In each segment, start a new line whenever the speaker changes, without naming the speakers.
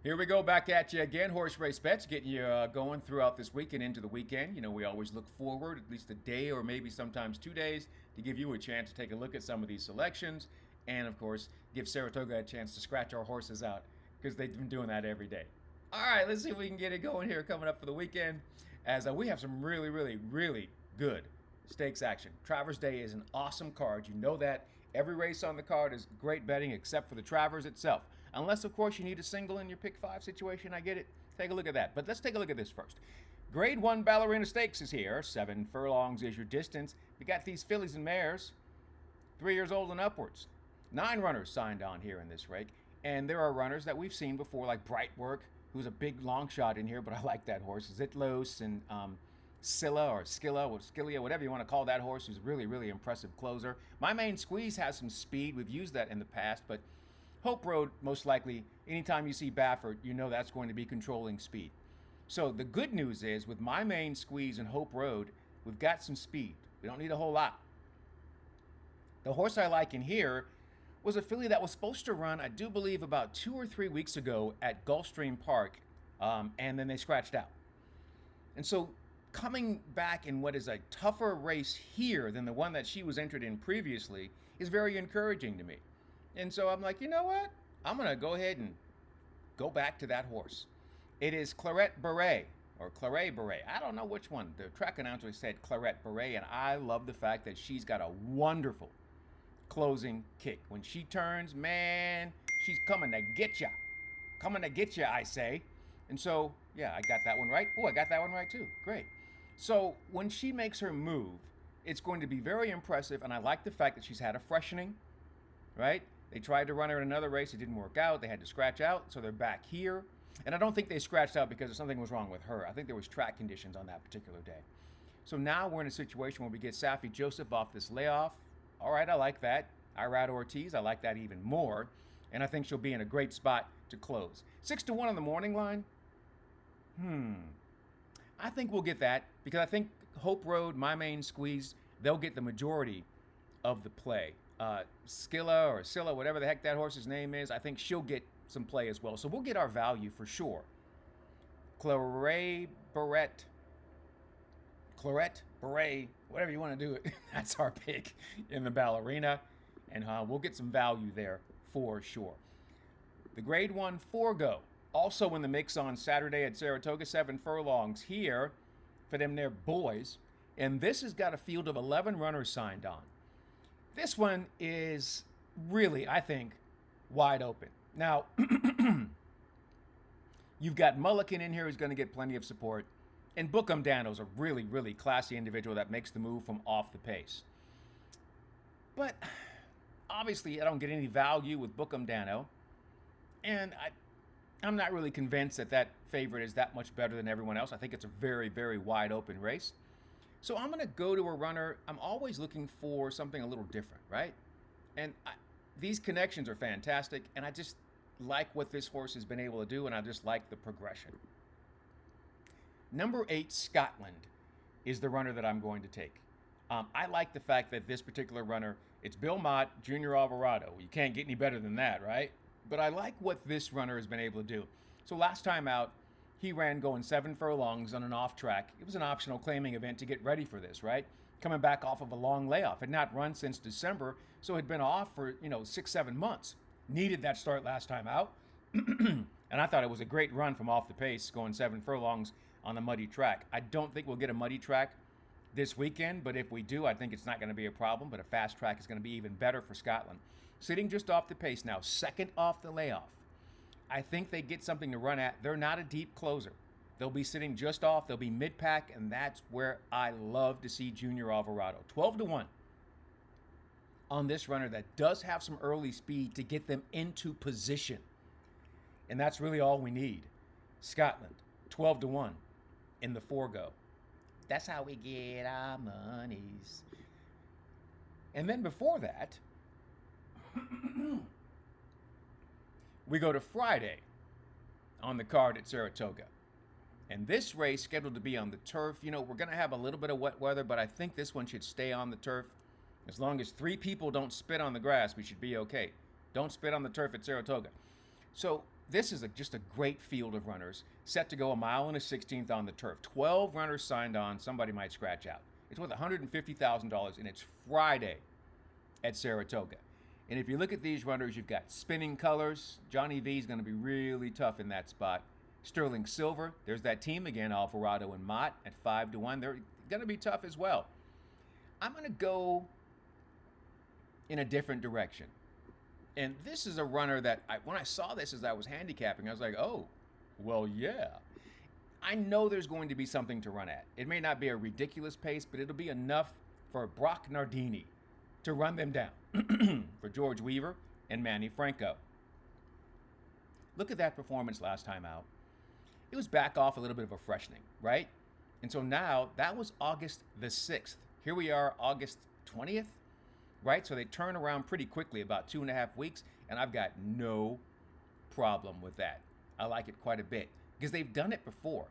Here we go back at you again. Horse Race Bets getting you going throughout this week and into the weekend. You know, we always look forward at least a day or maybe sometimes 2 days to give you a chance to take a look at some of these selections. And of course, give Saratoga a chance to scratch our horses out because they've been doing that every day. All right, let's see if we can get it going here coming up for the weekend as we have some really good stakes action. Travers Day is an awesome card. You know that. Every race on the card is great betting except for the Travers itself. Unless, of course, you need a single in your pick five situation. I get it. Take a look at that. But let's take a look at this first. Grade 1 Ballerina Stakes is here. 7 furlongs is your distance. We got these fillies and mares, 3 years old and upwards. 9 runners signed on here in this rake. And there are runners that we've seen before, like Brightwork, who's a big long shot in here, but I like that horse. Zitlos and Scylla or Skilla or Skillia, whatever you want to call that horse, who's a really impressive closer. My Main Squeeze has some speed. We've used that in the past, but Hope Road, most likely, anytime you see Baffert, you know that's going to be controlling speed. So the good news is, with My Main Squeeze and Hope Road, we've got some speed. We don't need a whole lot. The horse I like in here was a filly that was supposed to run, I do believe, about 2 or 3 weeks ago at Gulfstream Park, and then they scratched out. And so coming back in what is a tougher race here than the one that she was entered in previously is very encouraging to me. And so I'm like, you know what? I'm going to go ahead and go back to that horse. It is Claret Beret, or Claret Beret. I don't know which one. The track announcer said Claret Beret, and I love the fact that she's got a wonderful closing kick. When she turns, man, she's coming to get ya. Coming to get ya, I say. And so, yeah, I got that one right. Oh, I got that one right too. Great. So when she makes her move, it's going to be very impressive, and I like the fact that she's had a freshening, right? They tried to run her in another race. It didn't work out. They had to scratch out, so they're back here. And I don't think they scratched out because something was wrong with her. I think there was track conditions on that particular day. So now we're in a situation where we get Saffie Joseph off this layoff. All right, I like that. Irad Ortiz, I like that even more. And I think she'll be in a great spot to close. 6-1 on the morning line. I think we'll get that because I think Hope Road, My Main Squeeze, they'll get the majority of the play. Skilla or Scylla, whatever the heck that horse's name is, I think she'll get some play as well. So we'll get our value for sure. Claret Beret, whatever you want to do it, that's our pick in the Ballerina. And we'll get some value there for sure. The Grade 1 Forgo, also in the mix on Saturday at Saratoga. 7 furlongs here for them there boys. And this has got a field of 11 runners signed on. This one is really, I think, wide open. Now, you've got Mullican in here who's going to get plenty of support. And Bookham Dano's a really classy individual that makes the move from off the pace. But obviously, I don't get any value with Bookham Dano. And I'm not really convinced that favorite is that much better than everyone else. I think it's a very wide open race. So I'm going to go to a runner. I'm always looking for something a little different, right? And these connections are fantastic, and I just like what this horse has been able to do, and I just like the progression. Number 8, Scotland, is the runner that I'm going to take. I like the fact that this particular runner, it's Bill Mott, Junior Alvarado. You can't get any better than that, right? But I like what this runner has been able to do. So last time out, he ran going 7 furlongs on an off track. It was an optional claiming event to get ready for this, right? Coming back off of a long layoff. Had not run since December, so had been off for, 6-7 months. Needed that start last time out. And I thought it was a great run from off the pace, going 7 furlongs on a muddy track. I don't think we'll get a muddy track this weekend, but if we do, I think it's not going to be a problem, but a fast track is going to be even better for Scotland. Sitting just off the pace now, second off the layoff. I think they get something to run at. They're not a deep closer. They'll be sitting just off. They'll be mid-pack, and that's where I love to see Junior Alvarado. 12-1 on this runner that does have some early speed to get them into position. And that's really all we need. Scotland, 12-1 in the Forgo. That's how we get our monies. And then before that, we go to Friday on the card at Saratoga. And this race scheduled to be on the turf. We're going to have a little bit of wet weather, but I think this one should stay on the turf. As long as 3 people don't spit on the grass, we should be okay. Don't spit on the turf at Saratoga. So This is just a great field of runners set to go a mile and a 16th on the turf. 12 runners signed on. Somebody might scratch out. It's worth $150,000, and it's Friday at Saratoga. And if you look at these runners, you've got Spinning Colors. Johnny V is going to be really tough in that spot. Sterling Silver, there's that team again, Alvarado and Mott at 5-1. They're going to be tough as well. I'm going to go in a different direction. And this is a runner that, when I saw this as I was handicapping, I was like, oh, well, yeah. I know there's going to be something to run at. It may not be a ridiculous pace, but it'll be enough for Brock Nardini to run them down for George Weaver and Manny Franco. Look at that performance last time out. It was back off a little bit of a freshening, right? And so now, that was August the 6th. Here we are, August 20th. Right? So they turn around pretty quickly, about 2.5 weeks, and I've got no problem with that. I like it quite a bit because they've done it before.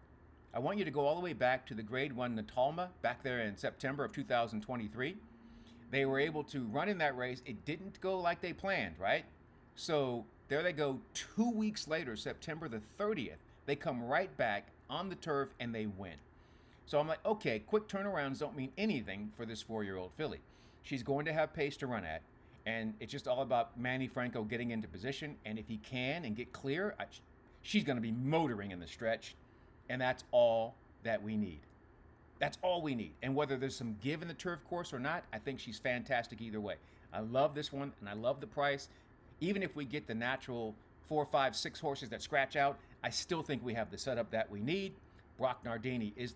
I want you to go all the way back to the Grade 1 Natalma back there in September of 2023. They were able to run in that race. It didn't go like they planned, right? So there they go 2 weeks later, September the 30th. They come right back on the turf and they win. So I'm like, okay, quick turnarounds don't mean anything for this 4-year-old filly. She's going to have pace to run at, and it's just all about Manny Franco getting into position, and if he can and get clear, she's going to be motoring in the stretch, and that's all that we need. That's all we need. And whether there's some give in the turf course or not, I think she's fantastic either way. I love this one, and I love the price. Even if we get the natural 4, 5, 6 horses that scratch out, I still think we have the setup that we need. Brock Nardini is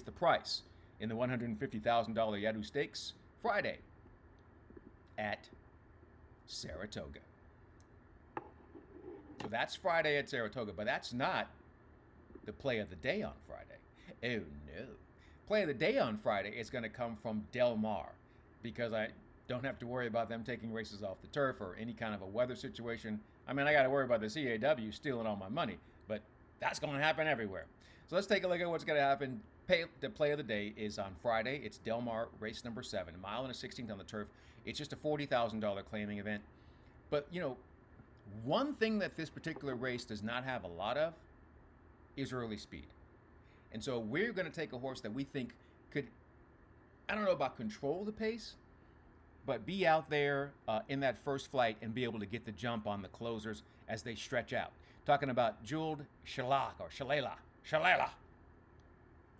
the price in the $150,000 Yadu Stakes. Friday at Saratoga. So that's Friday at Saratoga, but that's not the play of the day on Friday. Oh no. Play of the day on Friday is going to come from Del Mar because I don't have to worry about them taking races off the turf or any kind of a weather situation. I mean, I got to worry about the CAW stealing all my money, but that's going to happen everywhere. So let's take a look at what's going to happen. The play of the day is on Friday. It's Del Mar, race number 7, a mile and a 16th on the turf. It's just a $40,000 claiming event. But, you know, one thing that this particular race does not have a lot of is early speed. And so we're going to take a horse that we think could, I don't know about control the pace, but be out there in that first flight and be able to get the jump on the closers as they stretch out. Talking about Jeweled Shalala.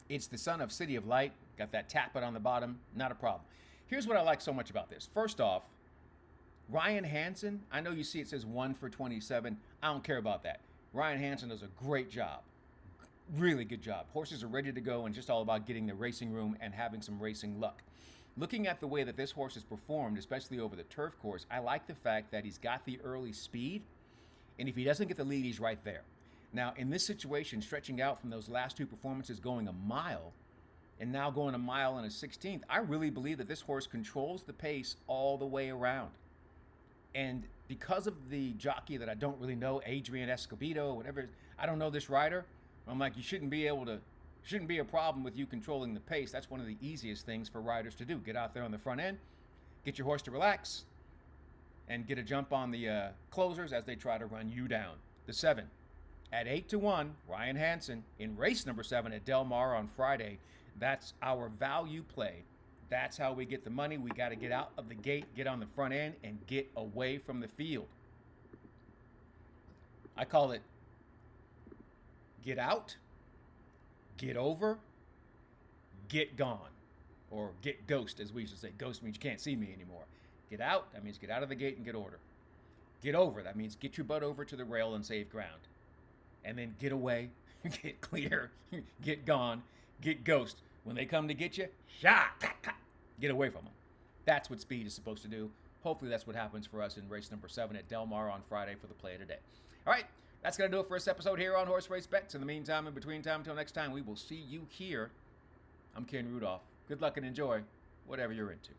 It's the son of City of Light. Got that tappet on the bottom. Not a problem. Here's what I like so much about this. First off, Ryan Hansen. I know you see it says 1 for 27. I don't care about that. Ryan Hansen does a great job. Really good job. Horses are ready to go and just all about getting the racing room and having some racing luck. Looking at the way that this horse has performed, especially over the turf course, I like the fact that he's got the early speed. And if he doesn't get the lead, he's right there. Now, in this situation, stretching out from those last 2 performances, going a mile, and now going a mile and a 16th, I really believe that this horse controls the pace all the way around. And because of the jockey that I don't really know, Adrian Escobedo, whatever, I don't know this rider, I'm like, shouldn't be a problem with you controlling the pace. That's one of the easiest things for riders to do. Get out there on the front end, get your horse to relax, and get a jump on the closers as they try to run you down. The 7. At 8-1, Ryan Hansen in race number 7 at Del Mar on Friday. That's our value play. That's how we get the money. We got to get out of the gate, get on the front end, and get away from the field. I call it get out, get over, get gone, or get ghost, as we used to say. Ghost means you can't see me anymore. Get out, that means get out of the gate and get order. Get over, that means get your butt over to the rail and save ground. And then get away, get clear, get gone, get ghost. When they come to get you, shot, get away from them. That's what speed is supposed to do. Hopefully that's what happens for us in race number 7 at Del Mar on Friday for the play of the day. All right, that's going to do it for this episode here on Horse Race Bets. In the meantime, in between time, until next time, we will see you here. I'm Ken Rudolph. Good luck and enjoy whatever you're into.